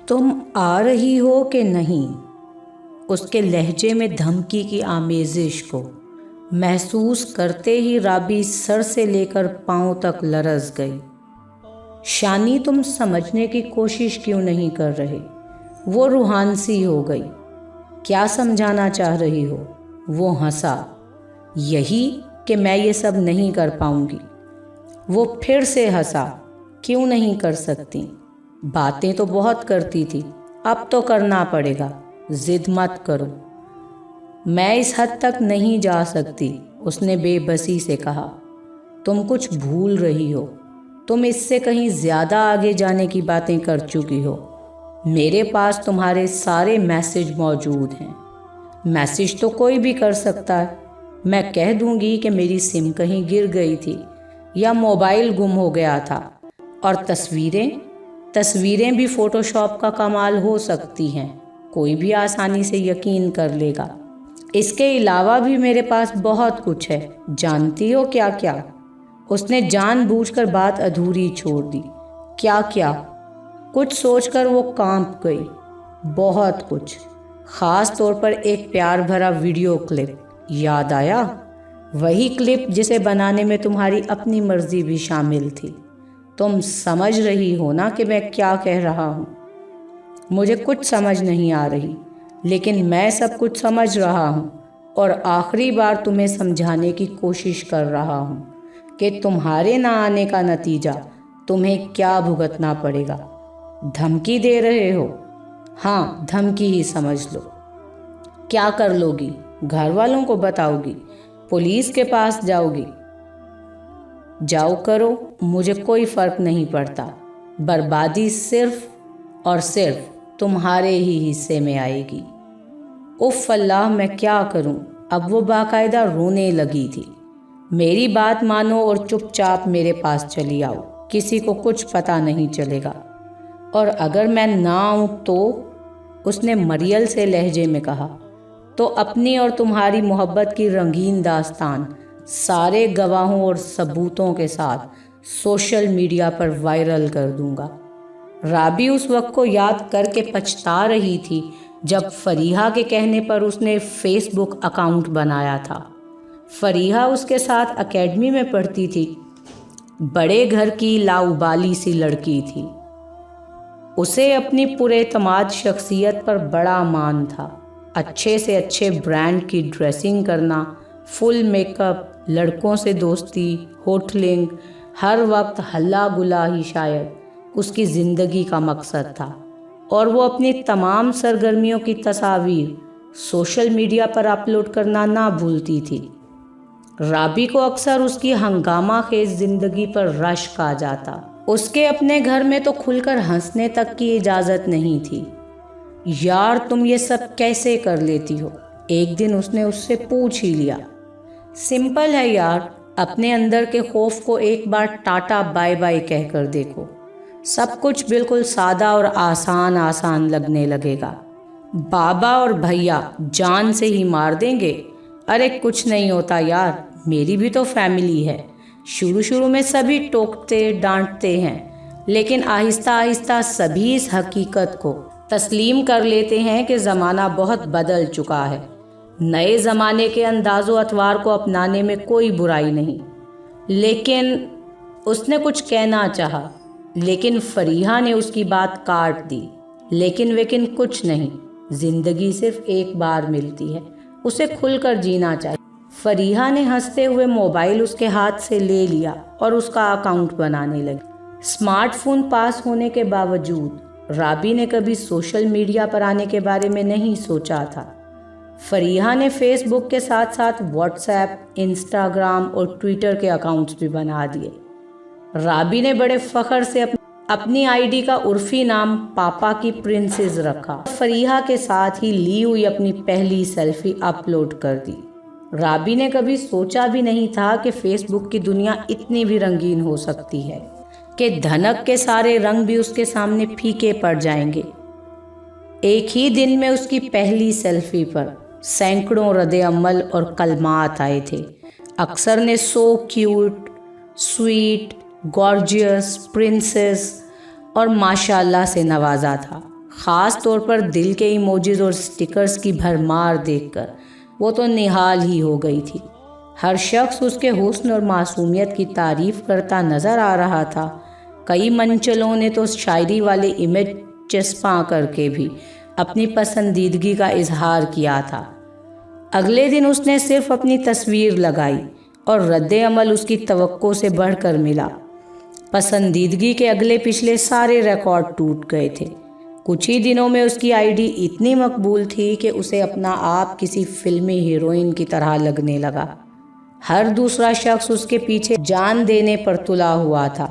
تم آ رہی ہو کہ نہیں؟ اس کے لہجے میں دھمکی کی آمیزش کو محسوس کرتے ہی رابی سر سے لے کر پاؤں تک لرز گئی۔ شانی تم سمجھنے کی کوشش کیوں نہیں کر رہے؟ وہ روحان سی ہو گئی۔ کیا سمجھانا چاہ رہی ہو؟ وہ ہنسا۔ یہی کہ میں یہ سب نہیں کر پاؤں گی۔ وہ پھر سے ہنسا۔ کیوں نہیں کر سکتی؟ باتیں تو بہت کرتی تھی، اب تو کرنا پڑے گا۔ ضد مت کرو۔ میں اس حد تک نہیں جا سکتی، اس نے بے بسی سے کہا۔ تم کچھ بھول رہی ہو، تم اس سے کہیں زیادہ آگے جانے کی باتیں کر چکی ہو۔ میرے پاس تمہارے سارے میسج موجود ہیں۔ میسج تو کوئی بھی کر سکتا ہے۔ میں کہہ دوں گی کہ میری سم کہیں گر گئی تھی یا موبائل گم ہو گیا تھا۔ اور تصویریں بھی فوٹو شاپ کا کمال ہو سکتی ہیں، کوئی بھی آسانی سے یقین کر لے گا۔ اس کے علاوہ بھی میرے پاس بہت کچھ ہے، جانتی ہو کیا کیا؟ اس نے جان بوجھ کر بات ادھوری چھوڑ دی۔ کیا کیا؟ کچھ سوچ کر وہ کانپ گئی۔ بہت کچھ، خاص طور پر ایک پیار بھرا ویڈیو کلپ یاد آیا، وہی کلپ جسے بنانے میں تمہاری اپنی مرضی بھی شامل تھی۔ تم سمجھ رہی ہو نا کہ میں کیا کہہ رہا ہوں؟ مجھے کچھ سمجھ نہیں آ رہی، لیکن میں سب کچھ سمجھ رہا ہوں، اور آخری بار تمہیں سمجھانے کی کوشش کر رہا ہوں کہ تمہارے نہ آنے کا نتیجہ تمہیں کیا بھگتنا پڑے گا۔ دھمکی دے رہے ہو؟ ہاں، دھمکی ہی سمجھ لو۔ کیا کر لو گی؟ گھر والوں کو بتاؤ گی؟ پولیس کے پاس جاؤ گی؟ جاؤ کرو، مجھے کوئی فرق نہیں پڑتا۔ بربادی صرف اور صرف تمہارے ہی حصے میں آئے گی۔ اف اللہ، میں کیا کروں؟ اب وہ باقاعدہ رونے لگی تھی۔ میری بات مانو اور چپ چاپ میرے پاس چلی آؤ، کسی کو کچھ پتہ نہیں چلے گا۔ اور اگر میں نہ آؤں تو؟ اس نے مریل سے لہجے میں کہا، تو اپنی اور تمہاری محبت کی رنگین داستان سارے گواہوں اور ثبوتوں کے ساتھ سوشل میڈیا پر وائرل کر دوں گا۔ رابی اس وقت کو یاد کر کے پچھتا رہی تھی جب فریحہ کے کہنے پر اس نے فیس بک اکاؤنٹ بنایا تھا۔ فریحہ اس کے ساتھ اکیڈمی میں پڑھتی تھی، بڑے گھر کی لاؤبالی سی لڑکی تھی۔ اسے اپنی پراعتماد شخصیت پر بڑا مان تھا۔ اچھے سے اچھے برانڈ کی ڈریسنگ کرنا، فل میک اپ، لڑکوں سے دوستی، ہوٹلنگ، ہر وقت ہلا گلا ہی شاید اس کی زندگی کا مقصد تھا، اور وہ اپنی تمام سرگرمیوں کی تصاویر سوشل میڈیا پر اپلوڈ کرنا نہ بھولتی تھی۔ رابی کو اکثر اس کی ہنگامہ خیز زندگی پر رشک آ جاتا۔ اس کے اپنے گھر میں تو کھل کر ہنسنے تک کی اجازت نہیں تھی۔ یار تم یہ سب کیسے کر لیتی ہو؟ ایک دن اس نے اس سے پوچھ ہی لیا۔ سمپل ہے یار، اپنے اندر کے خوف کو ایک بار ٹاٹا بائے بائے کہہ کر دیکھو، سب کچھ بالکل سادہ اور آسان لگنے لگے گا۔ بابا اور بھیا جان سے ہی مار دیں گے۔ ارے کچھ نہیں ہوتا یار، میری بھی تو فیملی ہے۔ شروع میں سبھی ٹوکتے ڈانٹتے ہیں، لیکن آہستہ آہستہ سبھی اس حقیقت کو تسلیم کر لیتے ہیں کہ زمانہ بہت بدل چکا ہے۔ نئے زمانے کے انداز و اطوار کو اپنانے میں کوئی برائی نہیں۔ لیکن اس نے کچھ کہنا چاہا، لیکن فریحہ نے اس کی بات کاٹ دی۔ لیکن کچھ نہیں، زندگی صرف ایک بار ملتی ہے، اسے کھل کر جینا چاہیے۔ فریحہ نے ہنستے ہوئے موبائل اس کے ہاتھ سے لے لیا اور اس کا اکاؤنٹ بنانے لگی۔ اسمارٹ فون پاس ہونے کے باوجود رابی نے کبھی سوشل میڈیا پر آنے کے بارے میں نہیں سوچا تھا۔ فریحہ نے فیس بک کے ساتھ ساتھ واٹس ایپ، انسٹاگرام اور ٹویٹر کے اکاؤنٹس بھی بنا دیے۔ رابی نے بڑے فخر سے اپنی آئی ڈی کا عرفی نام پاپا کی پرنسز رکھا۔ فریحہ کے ساتھ ہی لی ہوئی اپنی پہلی سیلفی اپلوڈ کر دی۔ رابی نے کبھی سوچا بھی نہیں تھا کہ فیس بک کی دنیا اتنی بھی رنگین ہو سکتی ہے کہ دھنک کے سارے رنگ بھی اس کے سامنے پھیکے پڑ جائیں گے۔ ایک ہی دن میں اس کی پہلی سیلفی پر سینکڑوں رد عمل اور کلمات آئے تھے۔ اکثر نے سو کیوٹ، سویٹ، گارجیس، پرنسس اور ماشاءاللہ سے نوازا تھا۔ خاص طور پر دل کے ایموجیز اور سٹیکرز کی بھرمار دیکھ کر وہ تو نہال ہی ہو گئی تھی۔ ہر شخص اس کے حسن اور معصومیت کی تعریف کرتا نظر آ رہا تھا۔ کئی منچلوں نے تو شاعری والے امیج چسپاں کر کے بھی اپنی پسندیدگی کا اظہار کیا تھا۔ اگلے دن اس نے صرف اپنی تصویر لگائی اور رد عمل اس کی توقع سے بڑھ کر ملا۔ پسندیدگی کے اگلے پچھلے سارے ریکارڈ ٹوٹ گئے تھے۔ کچھ ہی دنوں میں اس کی آئی ڈی اتنی مقبول تھی کہ اسے اپنا آپ کسی فلمی ہیروئن کی طرح لگنے لگا۔ ہر دوسرا شخص اس کے پیچھے جان دینے پر تلا ہوا تھا۔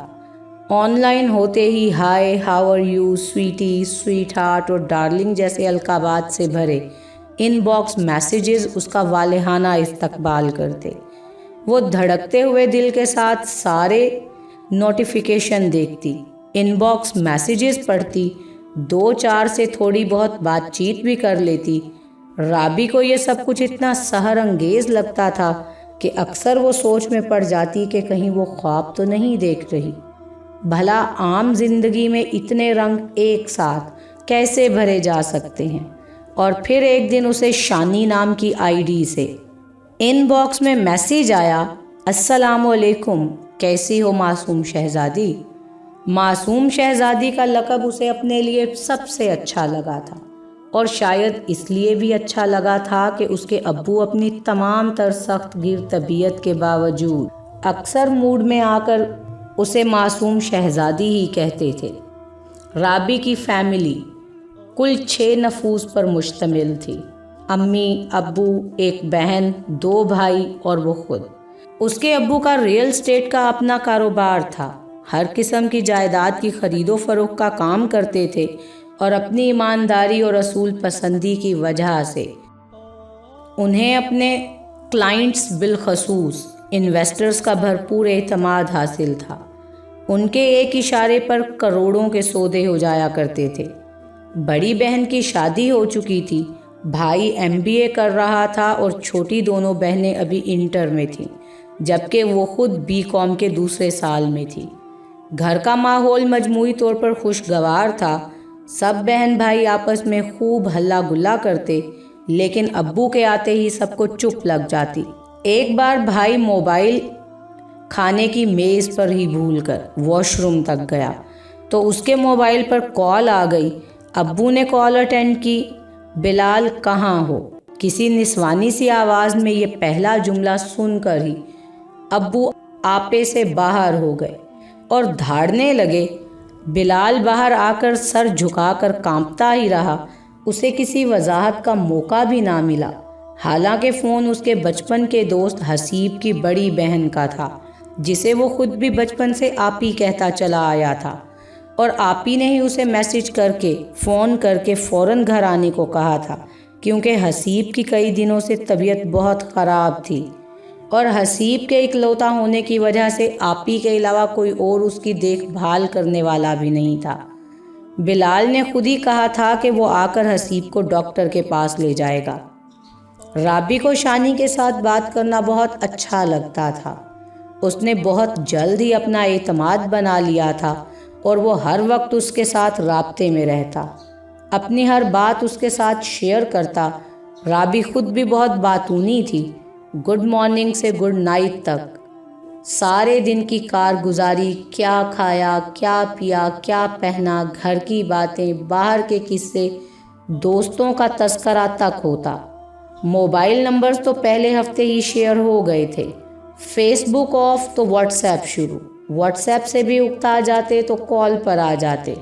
آن لائن ہوتے ہی hi, how are you, sweetie, sweetheart اور ڈارلنگ جیسے القابات سے بھرے ان باکس میسیجز اس کا والہانہ استقبال کرتے۔ وہ دھڑکتے ہوئے دل کے ساتھ سارے نوٹیفیکیشن دیکھتی، ان باکس میسیجز پڑھتی، 2-4 سے تھوڑی بہت بات چیت بھی کر لیتی۔ رابی کو یہ سب کچھ اتنا سحر انگیز لگتا تھا کہ اکثر وہ سوچ میں پڑ جاتی کہ کہیں وہ خواب تو نہیں دیکھ رہی۔ بھلا عام زندگی میں اتنے رنگ ایک ساتھ کیسے بھرے جا سکتے ہیں؟ اور پھر ایک دن اسے شانی نام کی آئی ڈی سے ان باکس میں میسیج آیا، السلام علیکم، کیسی ہو معصوم شہزادی؟ معصوم شہزادی کا لقب اسے اپنے لیے سب سے اچھا لگا تھا، اور شاید اس لیے بھی اچھا لگا تھا کہ اس کے ابو اپنی تمام تر سخت گیر طبیعت کے باوجود اکثر موڈ میں آ کر اسے معصوم شہزادی ہی کہتے تھے۔ رابی کی فیملی کل 6 نفوس پر مشتمل تھی، امی، ابو، ایک بہن، 2 بھائی اور وہ خود۔ اس کے ابو کا ریل اسٹیٹ کا اپنا کاروبار تھا، ہر قسم کی جائیداد کی خرید و فروخت کا کام کرتے تھے، اور اپنی ایمانداری اور اصول پسندی کی وجہ سے انہیں اپنے کلائنٹس بالخصوص انویسٹرز کا بھرپور اعتماد حاصل تھا۔ ان کے ایک اشارے پر کروڑوں کے سودے ہو جایا کرتے تھے۔ بڑی بہن کی شادی ہو چکی تھی، بھائی MBA کر رہا تھا اور چھوٹی دونوں بہنیں ابھی انٹر میں تھیں، جبکہ وہ خود BCom کے دوسرے سال میں تھی۔ گھر کا ماحول مجموعی طور پر خوشگوار تھا، سب بہن بھائی آپس میں خوب ہلا گلا کرتے، لیکن ابو کے آتے ہی سب کو چپ لگ جاتی۔ ایک بار بھائی موبائل کھانے کی میز پر ہی بھول کر واش روم تک گیا تو اس کے موبائل پر کال آ گئی۔ ابو نے کال اٹینڈ کی، بلال کہاں ہو؟ کسی نسوانی سی آواز میں یہ پہلا جملہ سن کر ہی ابو آپے سے باہر ہو گئے اور دھاڑنے لگے۔ بلال باہر آ کر سر جھکا کر کانپتا ہی رہا، اسے کسی وضاحت کا موقع بھی نہ ملا۔ حالانکہ فون اس کے بچپن کے دوست حسیب کی بڑی بہن کا تھا، جسے وہ خود بھی بچپن سے آپی کہتا چلا آیا تھا، اور آپی نے ہی اسے میسج کر کے فون کر کے فوراً گھر آنے کو کہا تھا، کیونکہ حسیب کی کئی دنوں سے طبیعت بہت خراب تھی، اور حسیب کے اکلوتا ہونے کی وجہ سے آپی کے علاوہ کوئی اور اس کی دیکھ بھال کرنے والا بھی نہیں تھا۔ بلال نے خود ہی کہا تھا کہ وہ آ کر حسیب کو ڈاکٹر کے پاس لے جائے گا۔ رابی کو شانی کے ساتھ بات کرنا بہت اچھا لگتا تھا۔ اس نے بہت جلد ہی اپنا اعتماد بنا لیا تھا اور وہ ہر وقت اس کے ساتھ رابطے میں رہتا، اپنی ہر بات اس کے ساتھ شیئر کرتا۔ رابی خود بھی بہت باتونی تھی، گڈ مارننگ سے گڈ نائٹ تک سارے دن کی کارگزاری، کیا کھایا، کیا پیا، کیا پہنا، گھر کی باتیں، باہر کے قصے، دوستوں کا تذکرہ تک ہوتا۔ موبائل نمبرز تو پہلے ہفتے ہی شیئر ہو گئے تھے، فیس بک آف تو واٹس ایپ شروع، واٹس ایپ سے بھی اکتا جاتے تو کال پر آ جاتے۔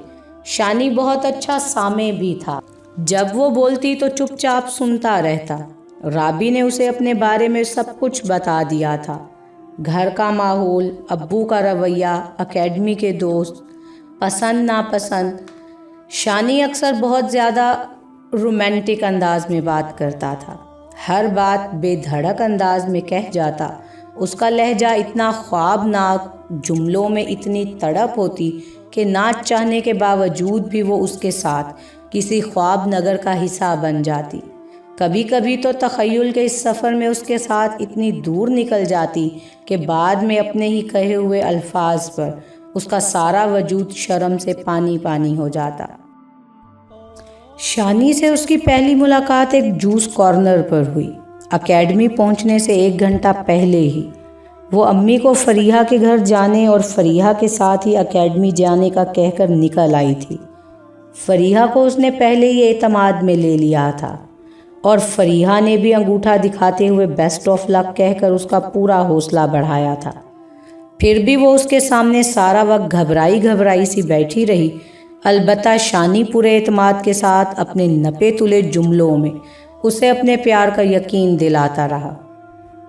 شانی بہت اچھا سامع بھی تھا، جب وہ بولتی تو چپ چاپ سنتا رہتا۔ رابی نے اسے اپنے بارے میں سب کچھ بتا دیا تھا، گھر کا ماحول، ابو کا رویہ، اکیڈمی کے دوست، پسند ناپسند۔ شانی اکثر بہت زیادہ رومانٹک انداز میں بات کرتا تھا، ہر بات بے دھڑک انداز میں کہہ جاتا۔ اس کا لہجہ اتنا خوابناک، جملوں میں اتنی تڑپ ہوتی کہ نہ چاہنے کے باوجود بھی وہ اس کے ساتھ کسی خواب نگر کا حصہ بن جاتی۔ کبھی کبھی تو تخیل کے اس سفر میں اس کے ساتھ اتنی دور نکل جاتی کہ بعد میں اپنے ہی کہے ہوئے الفاظ پر اس کا سارا وجود شرم سے پانی پانی ہو جاتا۔ شانی سے اس کی پہلی ملاقات ایک جوس کارنر پر ہوئی۔ اکیڈمی پہنچنے سے 1 گھنٹہ پہلے ہی وہ امی کو فریحہ کے گھر جانے اور فریحہ کے ساتھ ہی اکیڈمی جانے کا کہہ کر نکل آئی تھی۔ فریحہ کو اس نے پہلے ہی اعتماد میں لے لیا تھا اور فریحہ نے بھی انگوٹھا دکھاتے ہوئے بیسٹ آف لک کہہ کر اس کا پورا حوصلہ بڑھایا تھا۔ پھر بھی وہ اس کے سامنے سارا وقت گھبرائی سی بیٹھی رہی، البتہ شانی پورے اعتماد کے ساتھ اپنے نپے تلے جملوں میں اسے اپنے پیار کا یقین دلاتا رہا۔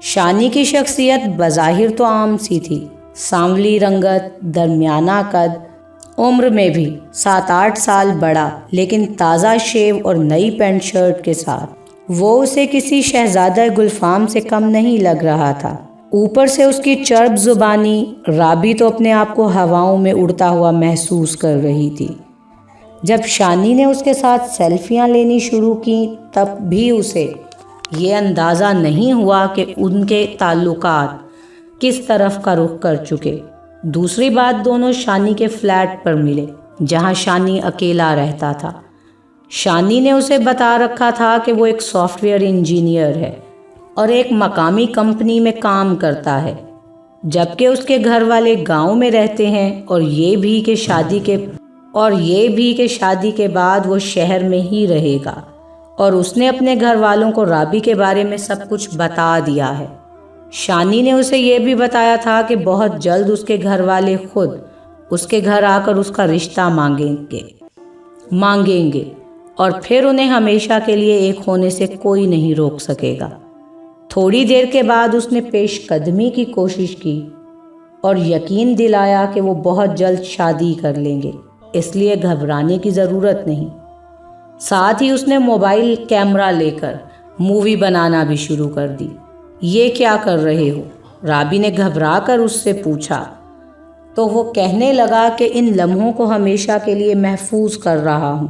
شانی کی شخصیت بظاہر تو عام سی تھی، سانولی رنگت، درمیانہ قد، عمر میں بھی 7-8 سال بڑا، لیکن تازہ شیو اور نئی پینٹ شرٹ کے ساتھ وہ اسے کسی شہزادہ گلفام سے کم نہیں لگ رہا تھا۔ اوپر سے اس کی چرب زبانی، رابی تو اپنے آپ کو ہواؤں میں اڑتا ہوا محسوس کر رہی تھی۔ جب شانی نے اس کے ساتھ سیلفیاں لینی شروع کی تب بھی اسے یہ اندازہ نہیں ہوا کہ ان کے تعلقات کس طرف کا رخ کر چکے۔ دوسری بات، دونوں شانی کے فلیٹ پر ملے جہاں شانی اکیلا رہتا تھا۔ شانی نے اسے بتا رکھا تھا کہ وہ ایک سافٹ ویئر انجینئر ہے اور ایک مقامی کمپنی میں کام کرتا ہے، جبکہ اس کے گھر والے گاؤں میں رہتے ہیں، اور یہ بھی کہ شادی کے بعد وہ شہر میں ہی رہے گا، اور اس نے اپنے گھر والوں کو رابی کے بارے میں سب کچھ بتا دیا ہے۔ شانی نے اسے یہ بھی بتایا تھا کہ بہت جلد اس کے گھر والے خود اس کے گھر آ کر اس کا رشتہ مانگیں گے اور پھر انہیں ہمیشہ کے لیے ایک ہونے سے کوئی نہیں روک سکے گا۔ تھوڑی دیر کے بعد اس نے پیش قدمی کی کوشش کی اور یقین دلایا کہ وہ بہت جلد شادی کر لیں گے، اس لیے گھبرانے کی ضرورت نہیں۔ ساتھ ہی اس نے موبائل کیمرہ لے کر مووی بنانا بھی شروع کر دی۔ یہ کیا کر رہے ہو؟ رابی نے گھبرا کر اس سے پوچھا تو وہ کہنے لگا کہ ان لمحوں کو ہمیشہ کے لیے محفوظ کر رہا ہوں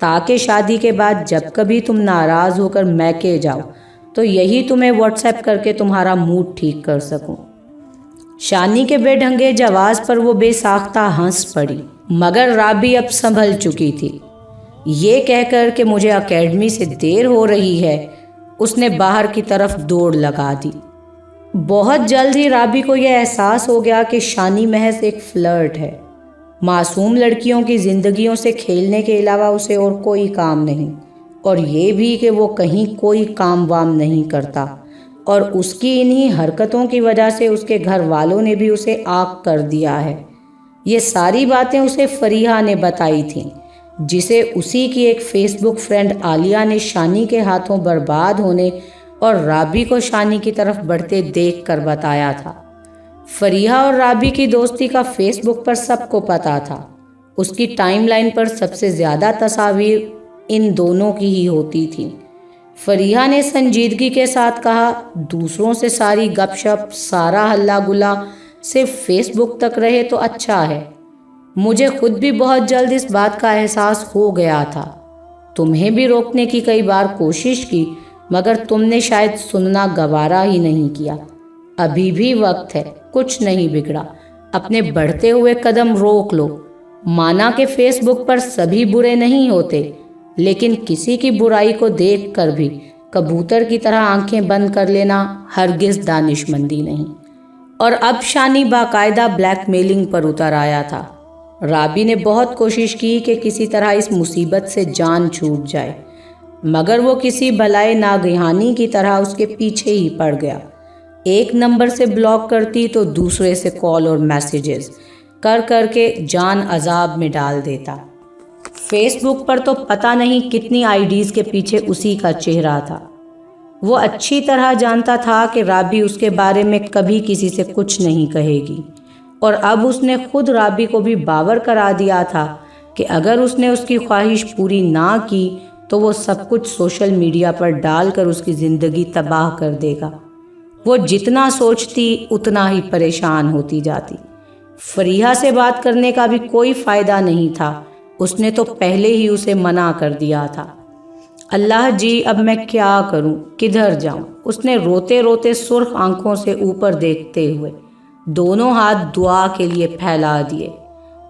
تاکہ شادی کے بعد جب کبھی تم ناراض ہو کر میکے جاؤ تو یہی تمہیں واٹس ایپ کر کے تمہارا موڈ ٹھیک کر سکوں۔ شانی کے بے ڈھنگے جواز پر وہ بے ساختہ ہنس پڑی، مگر رابی اب سنبھل چکی تھی۔ یہ کہہ کر کہ مجھے اکیڈمی سے دیر ہو رہی ہے، اس نے باہر کی طرف دوڑ لگا دی۔ بہت جلد ہی رابی کو یہ احساس ہو گیا کہ شانی محض ایک فلرٹ ہے، معصوم لڑکیوں کی زندگیوں سے کھیلنے کے علاوہ اسے اور کوئی کام نہیں، اور یہ بھی کہ وہ کہیں کوئی کام وام نہیں کرتا، اور اس کی انہی حرکتوں کی وجہ سے اس کے گھر والوں نے بھی اسے عاق کر دیا ہے۔ یہ ساری باتیں اسے فریحہ نے بتائی تھیں، جسے اسی کی ایک فیس بک فرینڈ عالیہ نے شانی کے ہاتھوں برباد ہونے اور رابی کو شانی کی طرف بڑھتے دیکھ کر بتایا تھا۔ فریحہ اور رابی کی دوستی کا فیس بک پر سب کو پتا تھا۔ اس کی ٹائم لائن پر سب سے زیادہ تصاویر ان دونوں کی ہی ہوتی تھیں۔ فریحہ نے سنجیدگی کے ساتھ کہا، دوسروں سے ساری گپ شپ، سارا ہلا گلا صرف فیس بک تک رہے تو اچھا ہے۔ مجھے خود بھی بہت جلد اس بات کا احساس ہو گیا تھا۔ تمہیں بھی روکنے کی کئی بار کوشش کی، مگر تم نے شاید سننا گوارا ہی نہیں کیا۔ ابھی بھی وقت ہے، کچھ نہیں بگڑا، اپنے بڑھتے ہوئے قدم روک لو۔ مانا کہ فیس بک پر سبھی برے نہیں ہوتے، لیکن کسی کی برائی کو دیکھ کر بھی کبوتر کی طرح آنکھیں بند کر لینا ہرگز دانش مندی نہیں۔ اور اب شانی باقاعدہ بلیک میلنگ پر اتر آیا تھا۔ رابی نے بہت کوشش کی کہ کسی طرح اس مصیبت سے جان چھوٹ جائے، مگر وہ کسی بلائے ناگہانی کی طرح اس کے پیچھے ہی پڑ گیا۔ ایک نمبر سے بلاک کرتی تو دوسرے سے کال اور میسیجز کر کر کے جان عذاب میں ڈال دیتا۔ فیس بک پر تو پتہ نہیں کتنی آئی ڈیز کے پیچھے اسی کا چہرہ تھا۔ وہ اچھی طرح جانتا تھا کہ رابی اس کے بارے میں کبھی کسی سے کچھ نہیں کہے گی، اور اب اس نے خود رابی کو بھی باور کرا دیا تھا کہ اگر اس نے اس کی خواہش پوری نہ کی تو وہ سب کچھ سوشل میڈیا پر ڈال کر اس کی زندگی تباہ کر دے گا۔ وہ جتنا سوچتی اتنا ہی پریشان ہوتی جاتی۔ فریحہ سے بات کرنے کا بھی کوئی فائدہ نہیں تھا، اس نے تو پہلے ہی اسے منع کر دیا تھا۔ اللہ جی، اب میں کیا کروں، کدھر جاؤں؟ اس نے روتے روتے سرخ آنکھوں سے اوپر دیکھتے ہوئے دونوں ہاتھ دعا کے لیے پھیلا دیے۔